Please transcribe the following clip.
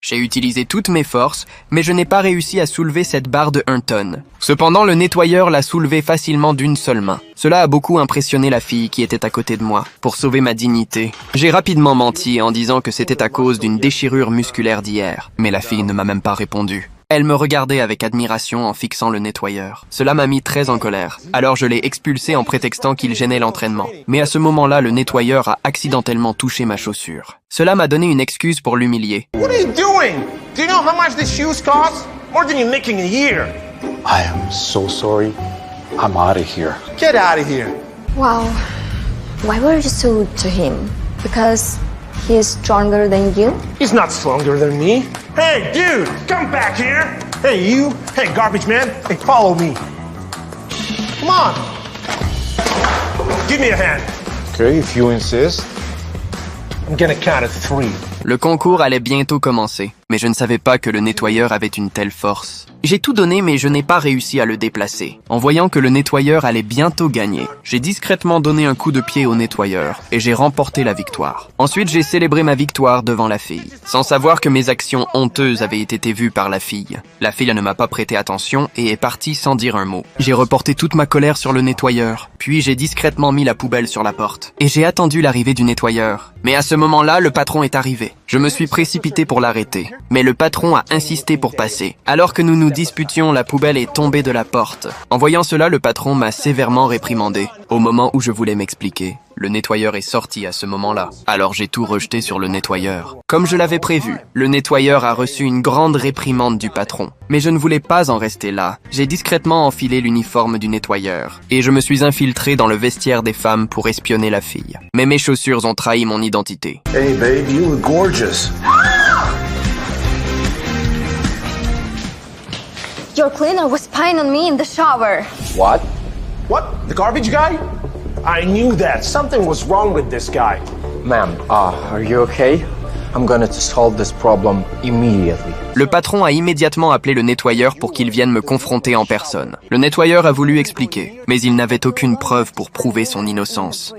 J'ai utilisé toutes mes forces, mais je n'ai pas réussi à soulever cette barre de 1 tonne. Cependant, le nettoyeur l'a soulevée facilement d'une seule main. Cela a beaucoup impressionné la fille qui était à côté de moi. Pour sauver ma dignité, j'ai rapidement menti en disant que c'était à cause d'une déchirure musculaire d'hier. Mais la fille ne m'a même pas répondu. Elle me regardait avec admiration en fixant le nettoyeur. Cela m'a mis très en colère. Alors je l'ai expulsé en prétextant qu'il gênait l'entraînement. Mais à ce moment-là, le nettoyeur a accidentellement touché ma chaussure. Cela m'a donné une excuse pour l'humilier. What are you doing? Do you know how much these shoes cost? More than you make in a year. I am so sorry. I'm out of here. Get out of here. Wow. Why were you so rude to him? Because he is stronger than you? He's not stronger than me. Hey, dude, come back here. Hey, you. Hey, garbage man. Hey, follow me. Come on. Give me a hand. Okay, if you insist. I'm gonna count at 3. Le concours allait bientôt commencer, mais je ne savais pas que le nettoyeur avait une telle force. J'ai tout donné, mais je n'ai pas réussi à le déplacer. En voyant que le nettoyeur allait bientôt gagner, j'ai discrètement donné un coup de pied au nettoyeur et j'ai remporté la victoire. Ensuite, j'ai célébré ma victoire devant la fille, sans savoir que mes actions honteuses avaient été vues par la fille. La fille ne m'a pas prêté attention et est partie sans dire un mot. J'ai reporté toute ma colère sur le nettoyeur, puis j'ai discrètement mis la poubelle sur la porte. Et j'ai attendu l'arrivée du nettoyeur. Mais à ce moment-là, le patron est arrivé. Je me suis précipité pour l'arrêter, mais le patron a insisté pour passer. Alors que nous nous disputions, la poubelle est tombée de la porte. En voyant cela, le patron m'a sévèrement réprimandé. Au moment où je voulais m'expliquer, le nettoyeur est sorti à ce moment-là. Alors j'ai tout rejeté sur le nettoyeur. Comme je l'avais prévu, le nettoyeur a reçu une grande réprimande du patron. Mais je ne voulais pas en rester là. J'ai discrètement enfilé l'uniforme du nettoyeur. Et je me suis infiltré dans le vestiaire des femmes pour espionner la fille. Mais mes chaussures ont trahi mon identité. Hey babe, you look gorgeous. Your cleaner was spying on me in the shower. What? What? The garbage guy? I knew that. Something was wrong with this guy. Ma'am, are you okay? I'm gonna solve this problem immediately. Le patron a immédiatement appelé le nettoyeur pour qu'il vienne me confronter en personne. Le nettoyeur a voulu expliquer, mais il n'avait aucune preuve pour prouver son innocence.